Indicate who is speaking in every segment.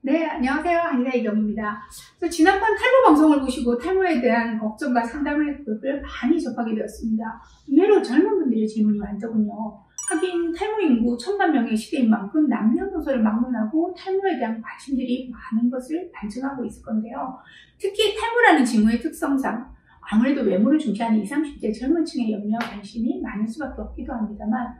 Speaker 1: 네, 안녕하세요. 한의사 이경입니다. 지난번 탈모 방송을 보시고 탈모에 대한 걱정과 상담을 많이 접하게 되었습니다. 의외로 젊은 분들의 질문이 많더군요. 하긴 탈모 인구 1000만 명의 시대인 만큼 남녀노소를 막론하고 탈모에 대한 관심들이 많은 것을 반증하고 있을 건데요. 특히 탈모라는 징후의 특성상 아무래도 외모를 중시하는 20, 30대 젊은 층의 염려와 관심이 많을 수밖에 없기도 합니다만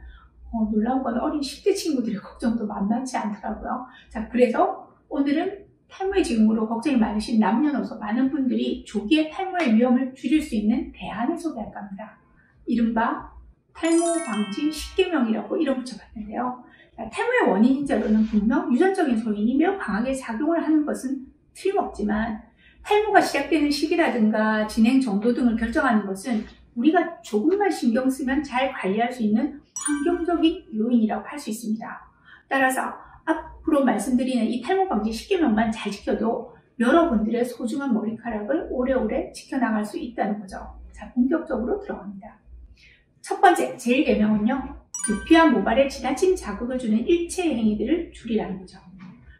Speaker 1: 놀라운 건 어린 10대 친구들의 걱정도 만만치 않더라고요. 자, 그래서 오늘은 탈모의 징후로 걱정이 많으신 남녀노소 많은 분들이 조기에 탈모의 위험을 줄일 수 있는 대안을 소개할까 합니다. 이른바 탈모 방지 10계명이라고 이름 붙여봤는데요. 탈모의 원인인자로는 분명 유전적인 소인이 매우 강하게 작용을 하는 것은 틀림없지만 탈모가 시작되는 시기라든가 진행 정도 등을 결정하는 것은 우리가 조금만 신경 쓰면 잘 관리할 수 있는 환경적인 요인이라고 할 수 있습니다. 따라서 앞으로 말씀드리는 이 탈모 방지 10계명만 잘 지켜도 여러분들의 소중한 머리카락을 오래오래 지켜나갈 수 있다는 거죠. 자, 본격적으로 들어갑니다. 첫 번째, 제1계명은요. 두피와 모발에 지나친 자극을 주는 일체 행위들을 줄이라는 거죠.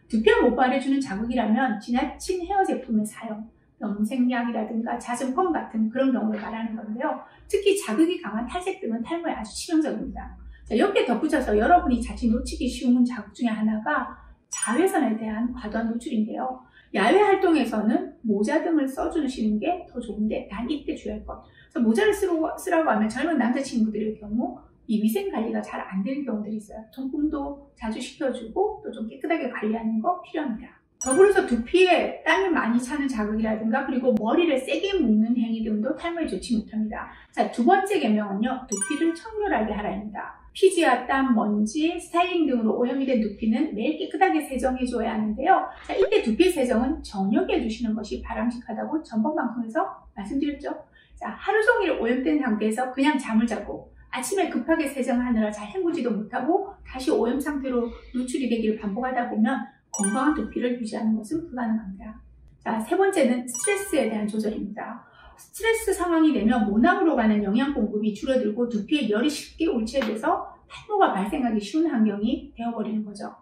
Speaker 1: 두피와 모발에 주는 자극이라면 지나친 헤어 제품의 사용, 염색약이라든가 잣음펌 같은 그런 경우를 말하는 건데요. 특히 자극이 강한 탈색 등은 탈모에 아주 치명적입니다. 자, 여기에 덧붙여서 여러분이 자칫 놓치기 쉬운 자극 중에 하나가 자외선에 대한 과도한 노출인데요. 야외 활동에서는 모자 등을 써주시는 게 더 좋은데 단 이때 주의할 것. 모자를 쓰라고 하면 젊은 남자친구들의 경우 이 위생 관리가 잘 안 되는 경우들이 있어요. 통풍도 자주 시켜주고 또 좀 깨끗하게 관리하는 거 필요합니다. 더불어서 두피에 땀이 많이 차는 자극이라든가 그리고 머리를 세게 묶는 행위 등도 탈모에 좋지 못합니다. 자, 두 번째 계명은요. 두피를 청결하게 하라입니다. 피지와 땀, 먼지, 스타일링 등으로 오염이 된 두피는 매일 깨끗하게 세정해줘야 하는데요. 자, 이때 두피 세정은 저녁에 해주시는 것이 바람직하다고 전번 방송에서 말씀드렸죠. 자, 하루 종일 오염된 상태에서 그냥 잠을 자고 아침에 급하게 세정하느라 잘 헹구지도 못하고 다시 오염 상태로 노출이 되기를 반복하다 보면 건강한 두피를 유지하는 것은 불가능합니다. 자, 세 번째는 스트레스에 대한 조절입니다. 스트레스 상황이 되면 모낭으로 가는 영양 공급이 줄어들고 두피에 열이 쉽게 울체돼서 탈모가 발생하기 쉬운 환경이 되어버리는 거죠.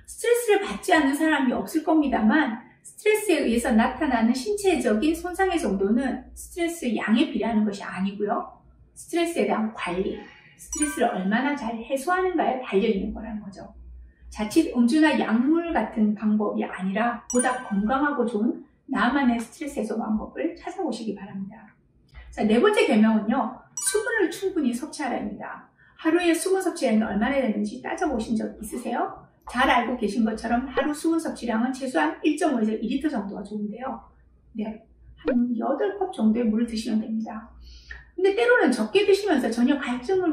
Speaker 1: 스트레스를 받지 않는 사람이 없을 겁니다만 스트레스에 의해서 나타나는 신체적인 손상의 정도는 스트레스 양에 비례하는 것이 아니고요. 스트레스에 대한 관리, 스트레스를 얼마나 잘 해소하는가에 달려있는 거라는 거죠. 자칫 음주나 약물 같은 방법이 아니라 보다 건강하고 좋은 나만의 스트레스 해소 방법을 찾아보시기 바랍니다. 자, 네 번째 계명은요. 수분을 충분히 섭취하라입니다. 하루에 수분 섭취량이 얼마나 되는지 따져보신 적 있으세요? 잘 알고 계신 것처럼 하루 수분 섭취량은 최소한 1.5에서 2리터 정도가 좋은데요. 네, 한 8컵 정도의 물을 드시면 됩니다. 근데 때로는 적게 드시면서 전혀 갈증을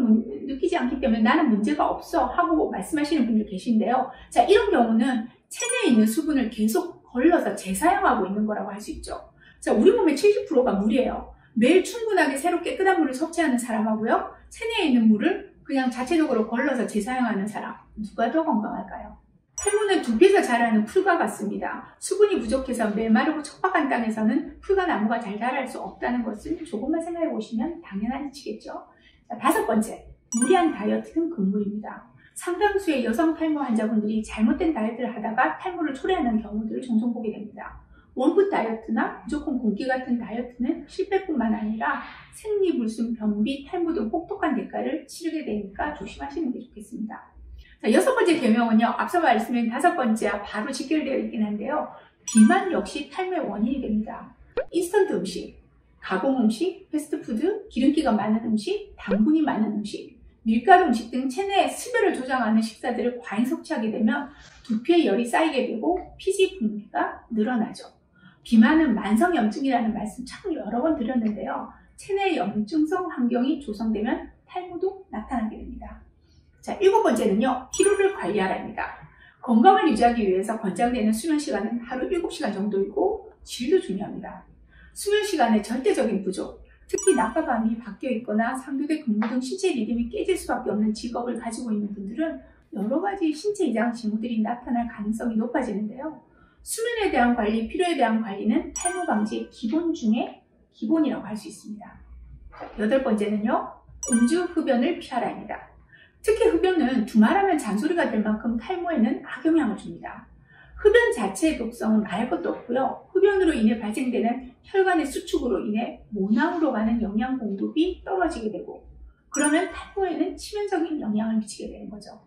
Speaker 1: 느끼지 않기 때문에 나는 문제가 없어 하고 말씀하시는 분들 계신데요. 자, 이런 경우는 체내에 있는 수분을 계속 걸러서 재사용하고 있는 거라고 할 수 있죠. 자, 우리 몸의 70%가 물이에요. 매일 충분하게 새로 깨끗한 물을 섭취하는 사람하고요. 체내에 있는 물을 그냥 자체적으로 걸러서 재사용하는 사람, 누가 더 건강할까요? 탈모는 두피에서 자라는 풀과 같습니다. 수분이 부족해서 메마르고 척박한 땅에서는 풀과 나무가 잘 자랄 수 없다는 것을 조금만 생각해 보시면 당연한 이치겠죠. 자, 다섯 번째, 무리한 다이어트는 금물입니다. 상당수의 여성 탈모 환자분들이 잘못된 다이어트를 하다가 탈모를 초래하는 경우들을 종종 보게 됩니다. 원푸드 다이어트나 무조건 굶기 같은 다이어트는 실패뿐만 아니라 생리불순, 변비, 탈모 등 혹독한 대가를 치르게 되니까 조심하시는 게 좋겠습니다. 자, 여섯 번째 계명은요. 앞서 말씀드린 다섯 번째와 바로 직결되어 있긴 한데요. 비만 역시 탈모의 원인이 됩니다. 인스턴트 음식, 가공 음식, 패스트푸드, 기름기가 많은 음식, 당분이 많은 음식, 밀가루 음식 등 체내의 수별을 조장하는 식사들을 과잉 섭취하게 되면 두피에 열이 쌓이게 되고 피지 분비가 늘어나죠. 비만은 만성염증이라는 말씀 참 여러 번 드렸는데요. 체내 염증성 환경이 조성되면 탈모도 나타나게 됩니다. 자, 일곱 번째는요. 피로를 관리하라입니다. 건강을 유지하기 위해서 권장되는 수면 시간은 하루 7시간 정도이고 질도 중요합니다. 수면 시간의 절대적인 부족, 특히 낮과 밤이 바뀌어 있거나 상교대 근무 등 신체 리듬이 깨질 수밖에 없는 직업을 가지고 있는 분들은 여러 가지 신체 이상 징후들이 나타날 가능성이 높아지는데요. 수면에 대한 관리, 피로에 대한 관리는 탈모 방지의 기본 중에 기본이라고 할 수 있습니다. 자, 여덟 번째는요. 음주, 흡연을 피하라입니다. 특히 흡연은 두말하면 잔소리가 될 만큼 탈모에는 악영향을 줍니다. 흡연 자체의 독성은 말할 것도 없고요. 흡연으로 인해 발생되는 혈관의 수축으로 인해 모낭으로 가는 영양 공급이 떨어지게 되고, 그러면 탈모에는 치명적인 영향을 미치게 되는 거죠.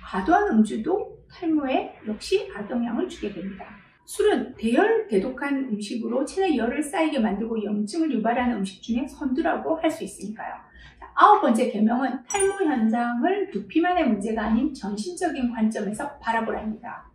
Speaker 1: 과도한 음주도 탈모에 역시 악영향을 주게 됩니다. 술은 대열, 대독한 음식으로 체내 열을 쌓이게 만들고 염증을 유발하는 음식 중에 선두라고 할 수 있으니까요. 9번째 계명은 탈모 현상을 두피만의 문제가 아닌 전신적인 관점에서 바라보랍니다.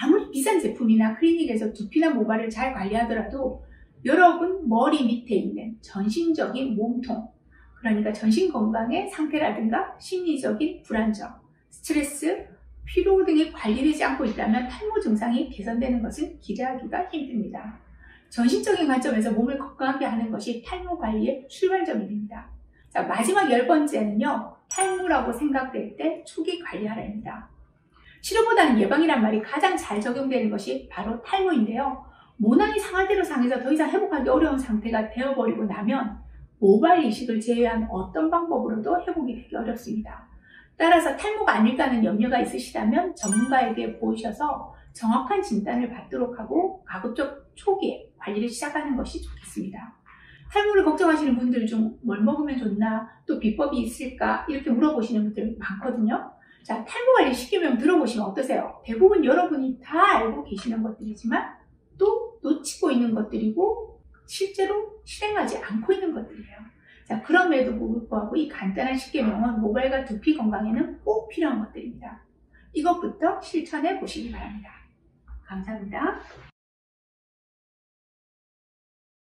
Speaker 1: 아무리 비싼 제품이나 클리닉에서 두피나 모발을 잘 관리하더라도 여러분 머리 밑에 있는 전신적인 몸통, 그러니까 전신 건강의 상태라든가 심리적인 불안정, 스트레스, 피로 등이 관리되지 않고 있다면 탈모 증상이 개선되는 것은 기대하기가 힘듭니다. 전신적인 관점에서 몸을 건강하게 하는 것이 탈모 관리의 출발점이 됩니다. 자, 마지막 10번째는요. 탈모라고 생각될 때 초기 관리하라입니다. 치료보다는 예방이란 말이 가장 잘 적용되는 것이 바로 탈모인데요. 모낭이 상할 대로 상해서 더 이상 회복하기 어려운 상태가 되어버리고 나면 모발 이식을 제외한 어떤 방법으로도 회복이 되기 어렵습니다. 따라서 탈모가 아닐까는 염려가 있으시다면 전문가에게 보이셔서 정확한 진단을 받도록 하고 가급적 초기에 관리를 시작하는 것이 좋겠습니다. 탈모를 걱정하시는 분들 중 뭘 먹으면 좋나, 또 비법이 있을까 이렇게 물어보시는 분들 많거든요. 자, 탈모 관리 10계명 들어보시면 어떠세요? 대부분 여러분이 다 알고 계시는 것들이지만 또 놓치고 있는 것들이고 실제로 실행하지 않고 있는 것들이에요. 자, 그럼에도 불구하고 이 간단한 10계명은 모발과 두피 건강에는 꼭 필요한 것들입니다. 이것부터 실천해 보시기 바랍니다. 감사합니다.